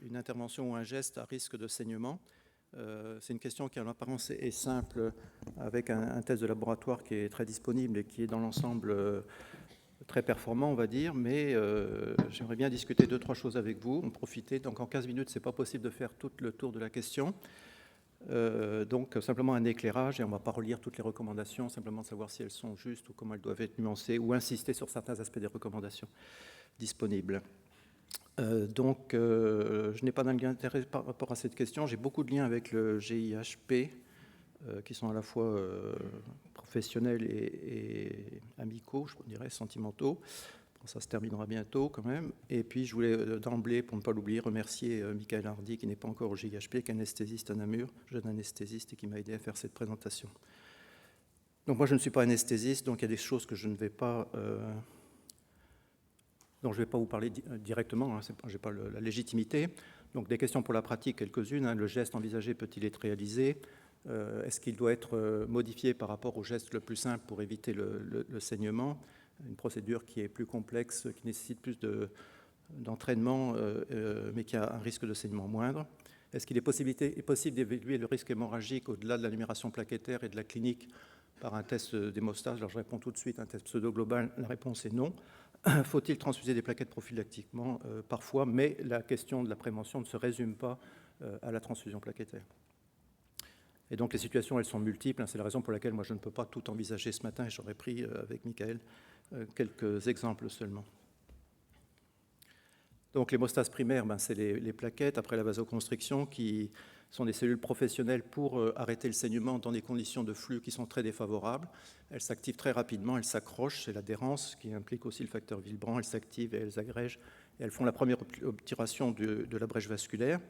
une intervention ou un geste à risque de saignement. C'est une question qui en apparence est simple, avec un test de laboratoire qui est très disponible et qui est dans l'ensemble très performant, on va dire, mais j'aimerais bien discuter 2-3 choses avec vous, en profiter. Donc en 15 minutes, ce n'est pas possible de faire tout le tour de la question. Donc simplement un éclairage, et on ne va pas relire toutes les recommandations, simplement savoir si elles sont justes ou comment elles doivent être nuancées, ou insister sur certains aspects des recommandations disponibles. Je n'ai pas d'intérêt par rapport à cette question. J'ai beaucoup de liens avec le GIHP, qui sont à la fois professionnels et amicaux, je dirais, sentimentaux. Bon, ça se terminera bientôt quand même. Et puis je voulais d'emblée, pour ne pas l'oublier, remercier Michael Hardy, qui n'est pas encore au GIHP, qui est anesthésiste à Namur, jeune anesthésiste, et qui m'a aidé à faire cette présentation. Donc moi je ne suis pas anesthésiste, donc il y a des choses que je ne vais pas... dont je ne vais pas vous parler directement, hein, je n'ai pas la légitimité. Donc des questions pour la pratique, quelques-unes. Hein. Le geste envisagé peut-il être réalisé? Est-ce qu'il doit être modifié par rapport au geste le plus simple pour éviter le saignement? Une procédure qui est plus complexe, qui nécessite plus d'entraînement, mais qui a un risque de saignement moindre. Est-ce qu'il est possible d'évaluer le risque hémorragique au-delà de la numération plaquettaire et de la clinique par un test d'hémostase? Alors je réponds tout de suite, un test pseudo-global, la réponse est non. Faut-il transfuser des plaquettes prophylactiquement? Parfois, mais la question de la prévention ne se résume pas à la transfusion plaquettaire. Et donc les situations, elles sont multiples. C'est la raison pour laquelle moi je ne peux pas tout envisager ce matin, et j'aurais pris avec Michael quelques exemples seulement. Donc l'hémostase primaire, c'est les plaquettes après la vasoconstriction qui sont des cellules professionnelles pour arrêter le saignement dans des conditions de flux qui sont très défavorables. Elles s'activent très rapidement, elles s'accrochent, c'est l'adhérence qui implique aussi le facteur Willebrand, elles s'activent et elles agrègent, et elles font la première obturation de la brèche vasculaire,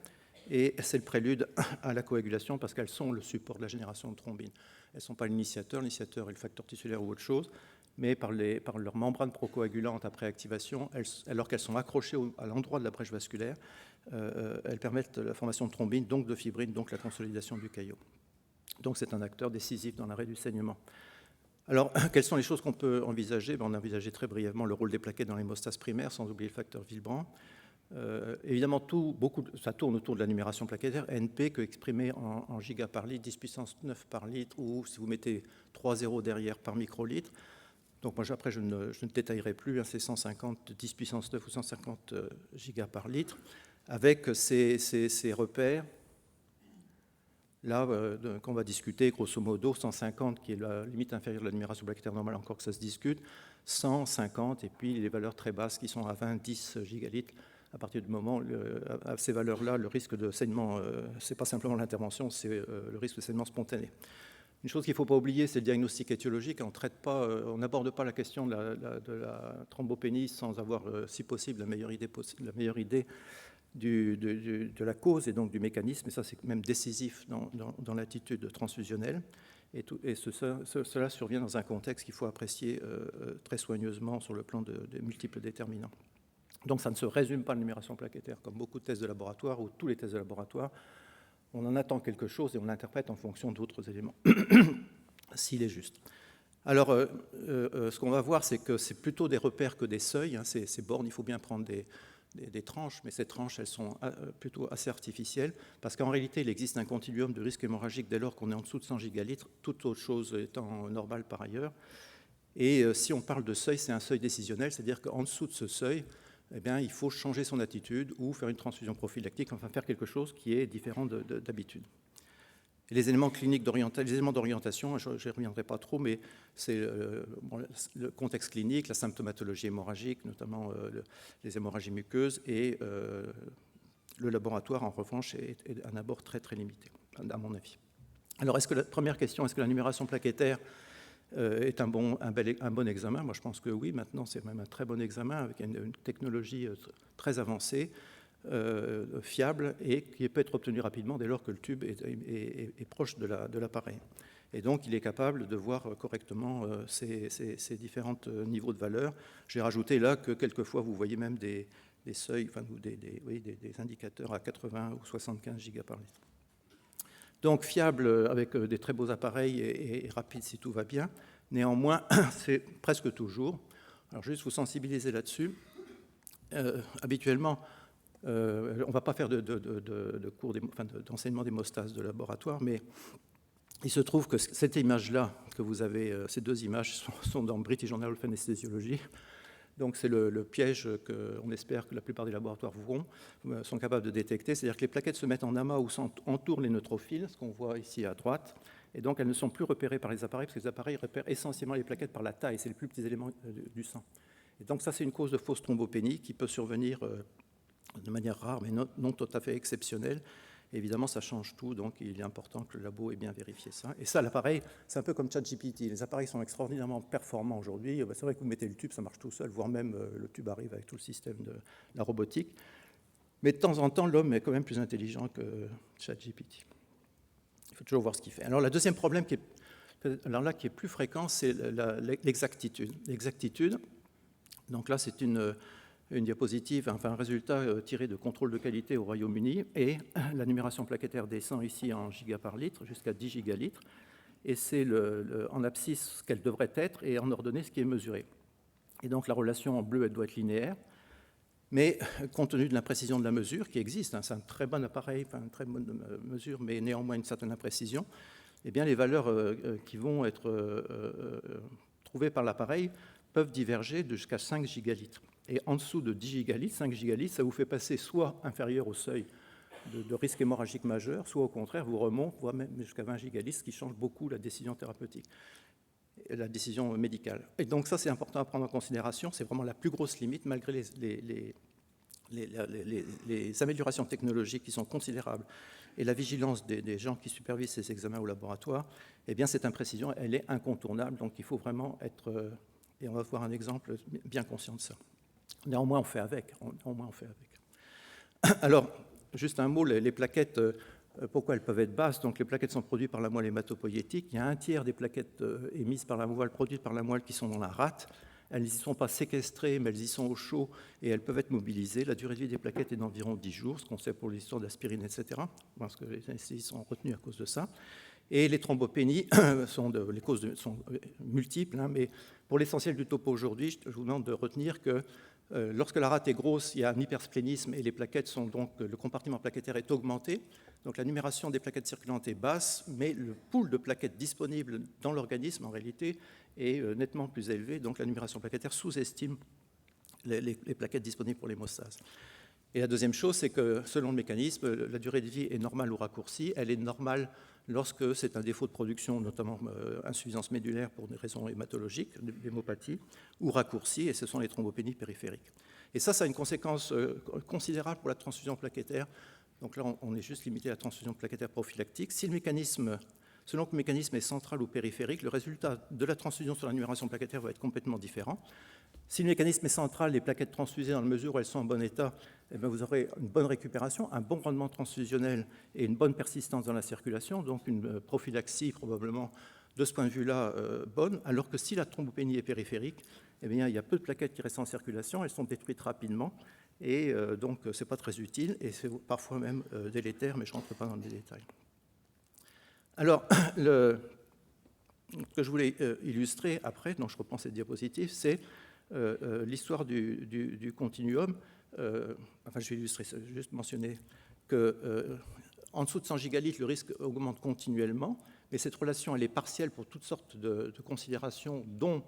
et c'est le prélude à la coagulation parce qu'elles sont le support de la génération de thrombine. Elles ne sont pas l'initiateur est le facteur tissulaire ou autre chose, mais par leur membrane procoagulante après activation, alors qu'elles sont accrochées à l'endroit de la brèche vasculaire, elles permettent la formation de thrombine, donc de fibrine, donc la consolidation du caillot. Donc c'est un acteur décisif dans l'arrêt du saignement. Alors, quelles sont les choses qu'on peut envisager? On a envisagé très brièvement le rôle des plaquettes dans l'hémostase primaire, sans oublier le facteur Willebrand. Évidemment, ça tourne autour de la numération plaquettaire, NP, que exprimé en giga par litre, 10 puissance 9 par litre, ou si vous mettez 3 zéros derrière par microlitre. Donc moi, après, je ne détaillerai plus, hein, c'est 150, 10 puissance 9 ou 150 gigas par litre, avec ces repères, là, qu'on va discuter, grosso modo, 150, qui est la limite inférieure de la numération plaquettaire normale, encore que ça se discute, 150, et puis les valeurs très basses qui sont à 20, 10 gigalitres. À partir du moment, à ces valeurs-là, le risque de saignement, ce n'est pas simplement l'intervention, c'est le risque de saignement spontané. Une chose qu'il ne faut pas oublier, c'est le diagnostic étiologique. On n'aborde pas la question de la thrombopénie sans avoir, si possible, la meilleure idée de la cause et donc du mécanisme. Et ça, c'est même décisif dans l'attitude transfusionnelle. Et cela survient dans un contexte qu'il faut apprécier très soigneusement sur le plan de multiples déterminants. Donc ça ne se résume pas à la numération plaquettaire, comme beaucoup de tests de laboratoire ou tous les tests de laboratoire. On en attend quelque chose et on l'interprète en fonction d'autres éléments, s'il est juste. Alors, ce qu'on va voir, c'est que c'est plutôt des repères que des seuils. Hein, ces bornes, il faut bien prendre des tranches, mais ces tranches, elles sont plutôt assez artificielles, parce qu'en réalité, il existe un continuum de risque hémorragique dès lors qu'on est en dessous de 100 gigalitres, toute autre chose étant normale par ailleurs. Et si on parle de seuil, c'est un seuil décisionnel, c'est-à-dire qu'en dessous de ce seuil, eh bien, il faut changer son attitude ou faire une transfusion prophylactique, enfin faire quelque chose qui est différent d'habitude. Et les éléments cliniques les éléments d'orientation, je n'y reviendrai pas trop, mais c'est le contexte clinique, la symptomatologie hémorragique, notamment les hémorragies muqueuses, et le laboratoire, en revanche, est un abord très, très limité, à mon avis. Alors, première question, est-ce que la numération plaquettaire est un bon examen? Moi, je pense que oui. Maintenant, c'est même un très bon examen avec une technologie très avancée, fiable et qui peut être obtenu rapidement dès lors que le tube est proche de l'appareil. Et donc, il est capable de voir correctement ces différents niveaux de valeur. J'ai rajouté là que quelquefois, vous voyez même des seuils, enfin, des indicateurs à 80 ou 75 gigas par litre. Donc fiable avec des très beaux appareils et rapide si tout va bien. Néanmoins, c'est presque toujours. Alors juste vous sensibiliser là-dessus. Habituellement, on ne va pas faire de cours d'enseignement d'hémostase de laboratoire, mais il se trouve que cette image-là, que vous avez, ces deux images sont dans British Journal of Anesthesiology. Donc c'est le piège qu'on espère que la plupart des laboratoires sont capables de détecter, c'est-à-dire que les plaquettes se mettent en amas ou entourent les neutrophiles, ce qu'on voit ici à droite, et donc elles ne sont plus repérées par les appareils, parce que les appareils repèrent essentiellement les plaquettes par la taille, c'est les plus petits éléments du sang. Et donc ça, c'est une cause de fausse thrombopénie qui peut survenir de manière rare, mais non tout à fait exceptionnelle. Et évidemment, ça change tout, donc il est important que le labo ait bien vérifié ça. Et ça, l'appareil, c'est un peu comme ChatGPT. Les appareils sont extraordinairement performants aujourd'hui. C'est vrai que vous mettez le tube, ça marche tout seul, voire même le tube arrive avec tout le système de la robotique. Mais de temps en temps, l'homme est quand même plus intelligent que ChatGPT. Il faut toujours voir ce qu'il fait. Alors, le deuxième problème qui est plus fréquent, c'est l'exactitude. L'exactitude, donc là, c'est une diapositive, enfin un résultat tiré de contrôle de qualité au Royaume-Uni, et la numération plaquettaire descend ici en giga par litre, jusqu'à 10 gigalitres, et c'est en abscisse ce qu'elle devrait être, et en ordonnée ce qui est mesuré. Et donc la relation en bleu, elle doit être linéaire, mais compte tenu de l'imprécision de la mesure, qui existe, c'est un très bon appareil, une très bonne mesure, mais néanmoins une certaine imprécision, eh bien les valeurs qui vont être trouvées par l'appareil peuvent diverger de jusqu'à 5 gigalitres. Et en dessous de 10 gigalitres, 5 gigalitres, ça vous fait passer soit inférieur au seuil de risque hémorragique majeur, soit au contraire, vous remonte, voire même jusqu'à 20 gigalitres, ce qui change beaucoup la décision thérapeutique, la décision médicale. Et donc ça, c'est important à prendre en considération, c'est vraiment la plus grosse limite, malgré les améliorations technologiques qui sont considérables et la vigilance des gens qui supervisent ces examens au laboratoire. Eh bien, cette imprécision, elle est incontournable, donc il faut vraiment être, et on va voir un exemple, bien conscient de ça. Néanmoins, on fait avec. Alors, juste un mot, les plaquettes, pourquoi elles peuvent être basses? Donc, les plaquettes sont produites par la moelle hématopoïétique. Il y a un tiers des plaquettes émises par la moelle, produites par la moelle, qui sont dans la rate. Elles n'y sont pas séquestrées, mais elles y sont au chaud et elles peuvent être mobilisées. La durée de vie des plaquettes est d'environ 10 jours, ce qu'on sait pour l'histoire d'aspirine, etc. Parce que les anesthésistes sont retenus à cause de ça. Et les thrombopénies, les causes sont multiples, hein, mais pour l'essentiel du topo aujourd'hui, je vous demande de retenir que lorsque la rate est grosse, il y a un hypersplénisme et les plaquettes sont donc, le compartiment plaquettaire est augmenté. Donc la numération des plaquettes circulantes est basse, mais le pool de plaquettes disponibles dans l'organisme, en réalité, est nettement plus élevé. Donc la numération plaquettaire sous-estime les plaquettes disponibles pour l'hémostase. Et la deuxième chose, c'est que selon le mécanisme, la durée de vie est normale ou raccourcie. Elle est normale lorsque c'est un défaut de production, notamment insuffisance médulaire pour des raisons hématologiques, l'hémopathie, ou raccourcie, et ce sont les thrombopénies périphériques. Et ça a une conséquence considérable pour la transfusion plaquettaire. Donc là, on est juste limité à la transfusion plaquettaire prophylactique. Si le mécanisme, selon que le mécanisme est central ou périphérique, le résultat de la transfusion sur la numération plaquettaire va être complètement différent. Si le mécanisme est central, les plaquettes transfusées, dans la mesure où elles sont en bon état, eh bien vous aurez une bonne récupération, un bon rendement transfusionnel et une bonne persistance dans la circulation, donc une prophylaxie probablement de ce point de vue-là bonne, alors que si la thrombopénie est périphérique, eh bien, il y a peu de plaquettes qui restent en circulation, elles sont détruites rapidement, et donc ce n'est pas très utile, et c'est parfois même délétère, mais je ne rentre pas dans les détails. Alors, ce que je voulais illustrer après, donc je reprends cette diapositive, c'est l'histoire du continuum. Enfin, je vais illustrer ça, juste mentionner qu'en dessous de 100 gigalitres, le risque augmente continuellement, mais cette relation, elle est partielle pour toutes sortes de considérations, dont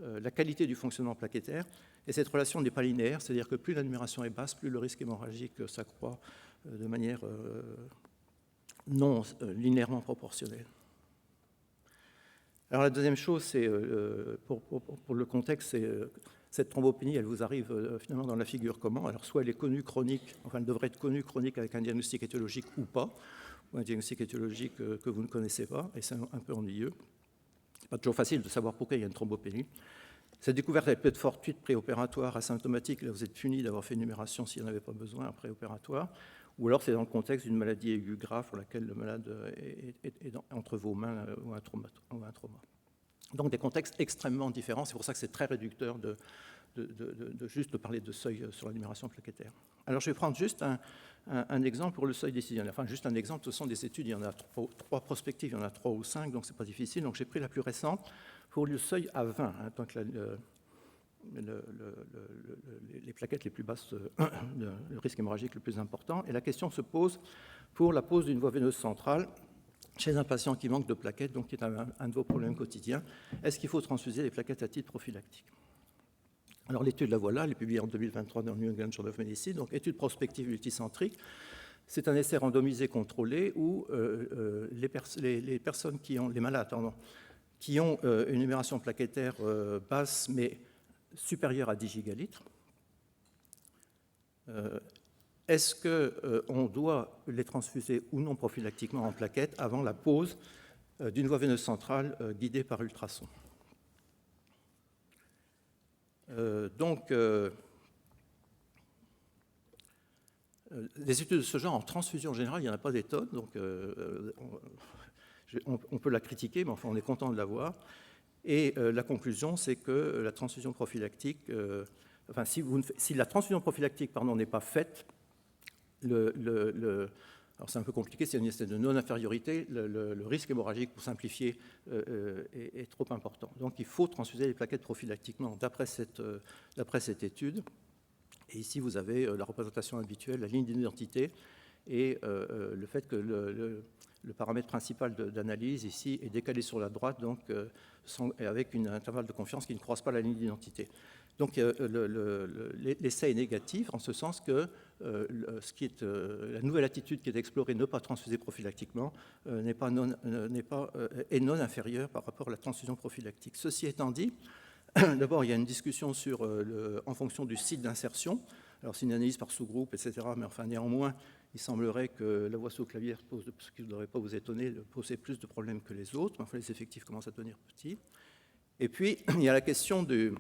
la qualité du fonctionnement plaquettaire, et cette relation n'est pas linéaire, c'est-à-dire que plus la numération est basse, plus le risque hémorragique s'accroît de manière non linéairement proportionnelle. Alors la deuxième chose, c'est pour le contexte, c'est cette thrombopénie, elle vous arrive finalement dans la figure comment? Alors soit elle est connue chronique, enfin elle devrait être connue chronique avec un diagnostic étiologique ou pas, ou un diagnostic étiologique que vous ne connaissez pas, et c'est un peu ennuyeux. C'est pas toujours facile de savoir pourquoi il y a une thrombopénie. Cette découverte elle peut être fortuite, préopératoire, asymptomatique, là vous êtes puni d'avoir fait une numération s'il n'y en avait pas besoin, préopératoire, ou alors c'est dans le contexte d'une maladie aiguë grave pour laquelle le malade est entre vos mains ou un trauma. Donc des contextes extrêmement différents, c'est pour ça que c'est très réducteur de juste parler de seuil sur la numération plaquettaire. Alors je vais prendre juste un exemple pour le seuil décisionnel. Enfin juste un exemple, ce sont des études, il y en a trois prospectives, il y en a 3 ou 5, donc c'est pas difficile. Donc j'ai pris la plus récente pour le seuil à 20. Hein, donc les plaquettes les plus basses, le risque hémorragique le plus important. Et la question se pose pour la pose d'une voie veineuse centrale chez un patient qui manque de plaquettes, donc qui est un de vos problèmes quotidiens. Est-ce qu'il faut transfuser les plaquettes à titre prophylactique? Alors l'étude, la voilà, elle est publiée en 2023 dans le New England Journal of Medicine, donc étude prospective multicentrique. C'est un essai randomisé contrôlé où les personnes qui ont, les malades, pardon, qui ont une numération plaquettaire basse mais supérieure à 10 gigalitres, est-ce qu'on doit les transfuser ou non prophylactiquement en plaquettes avant la pose d'une voie veineuse centrale guidée par ultrason? Des études de ce genre en transfusion générale, il n'y en a pas des tonnes, donc on peut la critiquer, mais enfin on est content de l'avoir. Et la conclusion, c'est que la transfusion prophylactique, si la transfusion prophylactique n'est pas faite, alors c'est un peu compliqué, c'est une espèce de non-infériorité, le risque hémorragique, pour simplifier, est trop important. Donc il faut transfuser les plaquettes prophylactiquement d'après cette étude. Et ici, vous avez la représentation habituelle, la ligne d'identité, et le fait que le paramètre principal d'analyse ici est décalé sur la droite, donc avec un intervalle de confiance qui ne croise pas la ligne d'identité. Donc l'essai est négatif en ce sens que la nouvelle attitude qui est d'explorer ne pas transfuser prophylactiquement est non inférieure par rapport à la transfusion prophylactique. Ceci étant dit, d'abord, il y a une discussion en fonction du site d'insertion. Alors, c'est une analyse par sous-groupe, etc. Mais enfin, néanmoins, il semblerait que la voie sous-clavière, ce qui ne devrait pas vous étonner, posait plus de problèmes que les autres. Enfin, les effectifs commencent à devenir petits. Et puis, il y a la question du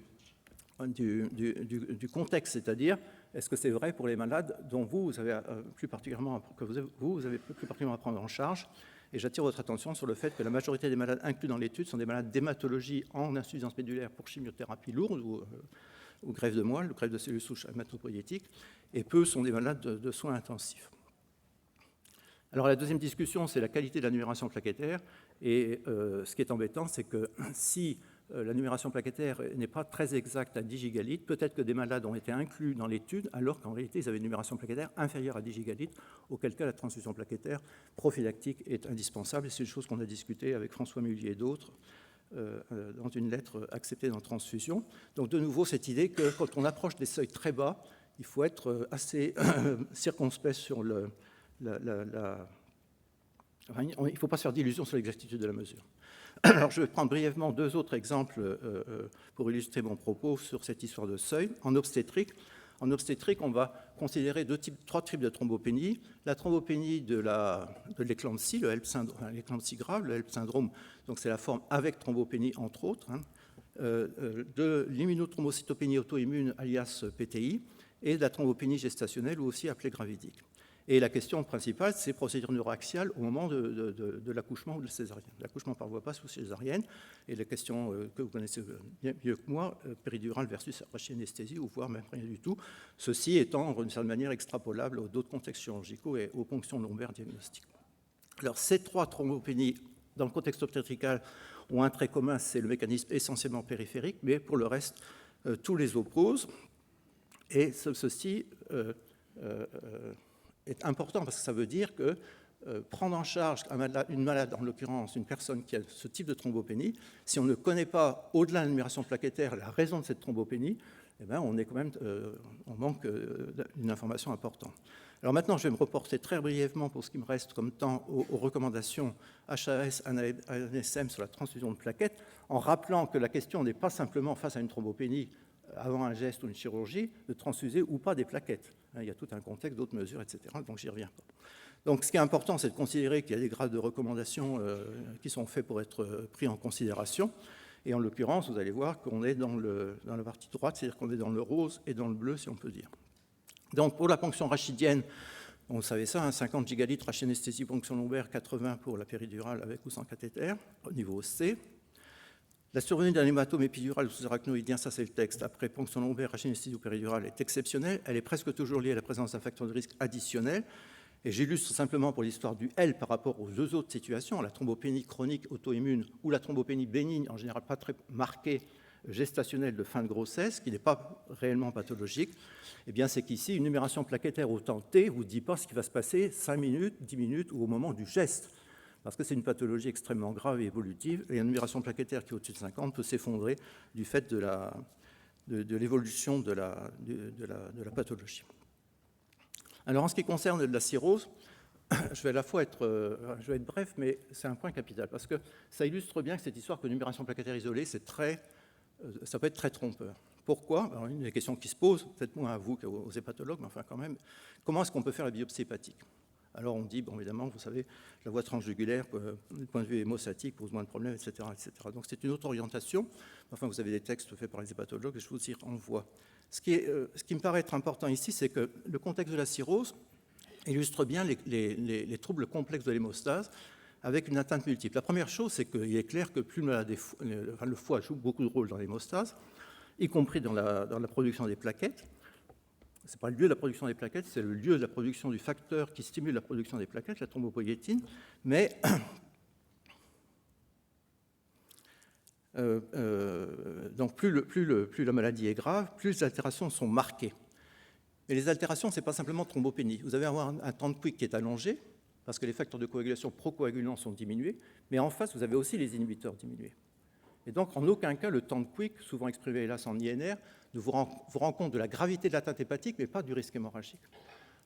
contexte, c'est-à-dire, est-ce que c'est vrai pour les malades dont vous avez plus particulièrement à prendre en charge? Et j'attire votre attention sur le fait que la majorité des malades inclus dans l'étude sont des malades d'hématologie en insuffisance médulaire pour chimiothérapie lourde ou greffe de moelle, greffe de cellules souches hématopoïétiques, et peu sont des malades de soins intensifs. Alors la deuxième discussion, c'est la qualité de la numération plaquettaire, et ce qui est embêtant, c'est que si la numération plaquettaire n'est pas très exacte à 10 gigalitres, peut-être que des malades ont été inclus dans l'étude, alors qu'en réalité, ils avaient une numération plaquettaire inférieure à 10 gigalitres, auquel cas la transfusion plaquettaire prophylactique est indispensable. Et c'est une chose qu'on a discutée avec François Mullier et d'autres dans une lettre acceptée dans Transfusion. Donc de nouveau, cette idée que quand on approche des seuils très bas, il faut être assez circonspect sur il ne faut pas se faire d'illusions sur l'exactitude de la mesure. Alors, je vais prendre brièvement deux autres exemples pour illustrer mon propos sur cette histoire de seuil. En obstétrique, on va considérer trois types de thrombopénie. La thrombopénie de l'éclampsie, l'éclampsie grave, le HELP syndrome, donc c'est la forme avec thrombopénie entre autres, de l'immunothrombocytopénie auto-immune alias PTI, et de la thrombopénie gestationnelle ou aussi appelée gravidique. Et la question principale, c'est procédure neuroaxiale au moment de l'accouchement ou de la césarienne. L'accouchement par voie basse ou césarienne. Et la question que vous connaissez bien mieux que moi, péridurale versus rachianesthésie, ou voire même rien du tout. Ceci étant, d'une certaine manière, extrapolable aux d'autres contextes chirurgicaux et aux ponctions lombaires diagnostiques. Alors, ces trois thrombopénies, dans le contexte obstétrical, ont un trait commun, c'est le mécanisme essentiellement périphérique, mais pour le reste, tous les opposent. Et ceci est important parce que ça veut dire que prendre en charge une malade, en l'occurrence une personne qui a ce type de thrombopénie, si on ne connaît pas, au-delà de la numération plaquettaire, la raison de cette thrombopénie, eh bien, on manque d'une information importante. Alors maintenant, je vais me reporter très brièvement, pour ce qui me reste comme temps, aux recommandations HAS, ANSM sur la transfusion de plaquettes, en rappelant que la question n'est pas simplement face à une thrombopénie avant un geste ou une chirurgie, de transfuser ou pas des plaquettes. Il y a tout un contexte, d'autres mesures, etc. Donc, j'y reviens pas. Donc, ce qui est important, c'est de considérer qu'il y a des grades de recommandation qui sont faits pour être pris en considération. Et en l'occurrence, vous allez voir qu'on est dans la partie droite, c'est-à-dire qu'on est dans le rose et dans le bleu, si on peut dire. Donc, pour la ponction rachidienne, on savait ça, 50 gigalitres rachianesthésie ponction lombaire, 80 pour la péridurale avec ou sans cathéter, au niveau C. La survenue d'un hématome épidural ou sous-arachnoïdien, ça c'est le texte, après ponction lombaire, rachianesthésie ou péridurale, est exceptionnelle. Elle est presque toujours liée à la présence d'un facteur de risque additionnel. Et j'illustre simplement pour l'histoire du L par rapport aux deux autres situations, la thrombopénie chronique auto-immune ou la thrombopénie bénigne, en général pas très marquée, gestationnelle de fin de grossesse, qui n'est pas réellement pathologique, eh bien c'est qu'ici, une numération plaquettaire au temps T ne vous dit pas ce qui va se passer 5 minutes, 10 minutes ou au moment du geste, parce que c'est une pathologie extrêmement grave et évolutive, et une numération plaquettaire qui est au-dessus de 50 peut s'effondrer du fait de l'évolution de la pathologie. Alors en ce qui concerne la cirrhose, je vais à la fois je vais être bref, mais c'est un point capital, parce que ça illustre bien que cette histoire que numération plaquettaire isolée, ça peut être très trompeur. Pourquoi? Alors, une des questions qui se pose, peut-être moins à vous qu'aux hépatologues, mais enfin quand même, comment est-ce qu'on peut faire la biopsie hépatique? Alors on dit, bon évidemment, vous savez, la voie transjugulaire, du point de vue hémostatique, pose moins de problèmes, etc., etc. Donc c'est une autre orientation. Enfin, vous avez des textes faits par les hépatologues et je vous y renvoie. Ce qui me paraît être important ici, c'est que le contexte de la cirrhose illustre bien les troubles complexes de l'hémostase avec une atteinte multiple. La première chose, c'est qu'il est clair que plus le foie joue beaucoup de rôle dans l'hémostase, y compris dans la production des plaquettes. Ce n'est pas le lieu de la production des plaquettes, c'est le lieu de la production du facteur qui stimule la production des plaquettes, la thrombopoïétine. Mais donc plus la maladie est grave, plus les altérations sont marquées. Mais les altérations, ce n'est pas simplement thrombopénie. Vous allez avoir un temps de quick qui est allongé, parce que les facteurs de coagulation procoagulants sont diminués, mais en face, vous avez aussi les inhibiteurs diminués. Et donc, en aucun cas, le temps de quick, souvent exprimé hélas en INR, ne vous rend compte de la gravité de l'atteinte hépatique, mais pas du risque hémorragique.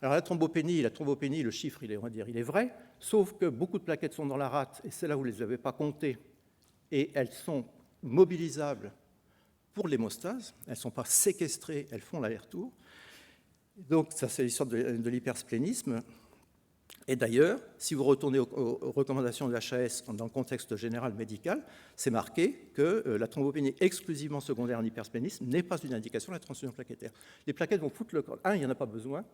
Alors la thrombopénie, le chiffre, il est vrai, sauf que beaucoup de plaquettes sont dans la rate, et c'est là où vous ne les avez pas comptées, et elles sont mobilisables pour l'hémostase, elles ne sont pas séquestrées, elles font l'aller-retour. Donc ça, c'est l'histoire de l'hypersplénisme. Et d'ailleurs, si vous retournez aux recommandations de l'HAS dans le contexte général médical, c'est marqué que la thrombopénie exclusivement secondaire en hypersplénisme n'est pas une indication de la transfusion plaquettaire. Les plaquettes vont foutre le camp. Un, il n'y en a pas besoin.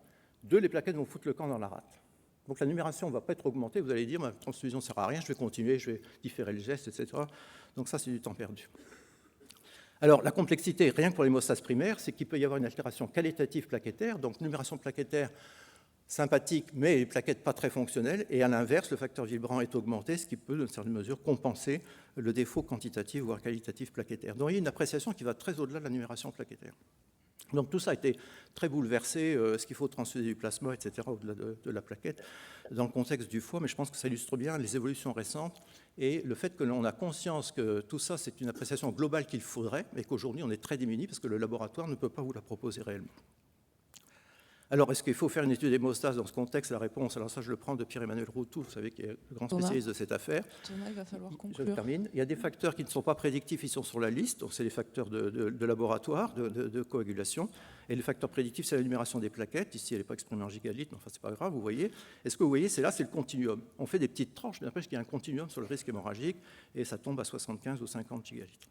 Deux, les plaquettes vont foutre le camp dans la rate. Donc la numération ne va pas être augmentée. Vous allez dire, ma transfusion ne sert à rien, je vais continuer, je vais différer le geste, etc. Donc ça, c'est du temps perdu. Alors, la complexité, rien que pour l'hémostase primaire, c'est qu'il peut y avoir une altération qualitative plaquettaire, donc numération plaquettaire sympathique, mais les plaquettes pas très fonctionnelles, et à l'inverse, le facteur Willebrand est augmenté, ce qui peut, dans une certaine mesure, compenser le défaut quantitatif, voire qualitatif plaquettaire. Donc, il y a une appréciation qui va très au-delà de la numération plaquettaire. Donc, tout ça a été très bouleversé, est-ce qu'il faut transfuser du plasma, etc., au-delà de la plaquette, dans le contexte du foie, mais je pense que ça illustre bien les évolutions récentes et le fait que l'on a conscience que tout ça, c'est une appréciation globale qu'il faudrait, mais qu'aujourd'hui, on est très démuni parce que le laboratoire ne peut pas vous la proposer réellement. Alors, est-ce qu'il faut faire une étude d'hémostase dans ce contexte? La réponse, alors ça, je le prends de Pierre-Emmanuel Routou, vous savez, qui est le grand spécialiste de cette affaire. Thomas, il va falloir conclure. Je termine. Il y a des facteurs qui ne sont pas prédictifs, ils sont sur la liste, donc c'est les facteurs de laboratoire, de coagulation. Et le facteur prédictif, c'est la numération des plaquettes. Ici, elle n'est pas exprimée en gigalitres, mais enfin, c'est pas grave, vous voyez. Et ce que vous voyez, c'est le continuum. On fait des petites tranches, mais après, il y a un continuum sur le risque hémorragique, et ça tombe à 75 ou 50 gigalitres.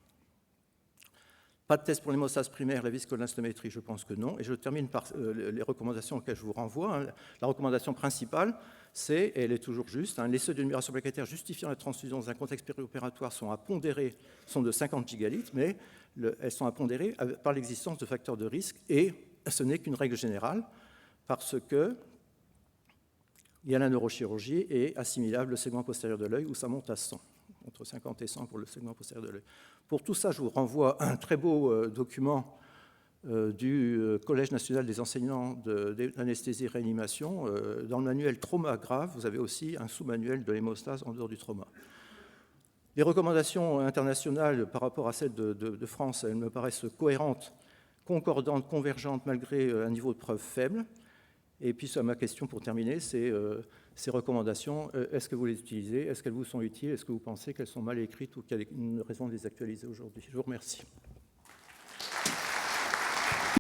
Pas de test pour l'hémostase primaire, la viscolinstométrie, je pense que non. Et je termine par les recommandations auxquelles je vous renvoie. La recommandation principale, c'est, et elle est toujours juste, les seuils de numération plaquettaire justifiant la transfusion dans un contexte périopératoire sont à pondérer, sont de 50 gigalitres, mais elles sont à pondérer par l'existence de facteurs de risque, et ce n'est qu'une règle générale, parce que il y a la neurochirurgie et assimilable le segment postérieur de l'œil, où ça monte à 100. Entre 50 et 100 pour le segment postérieur de l'œil. Pour tout ça, je vous renvoie à un très beau document du Collège national des enseignants d'anesthésie et réanimation. Dans le manuel trauma grave, vous avez aussi un sous-manuel de l'hémostase en dehors du trauma. Les recommandations internationales par rapport à celles de France, elles me paraissent cohérentes, concordantes, convergentes, malgré un niveau de preuve faible. Et puis, ma question pour terminer, c'est ces recommandations, est-ce que vous les utilisez? Est-ce qu'elles vous sont utiles? Est-ce que vous pensez qu'elles sont mal écrites ou qu'il y a une raison de les actualiser aujourd'hui? Je vous remercie.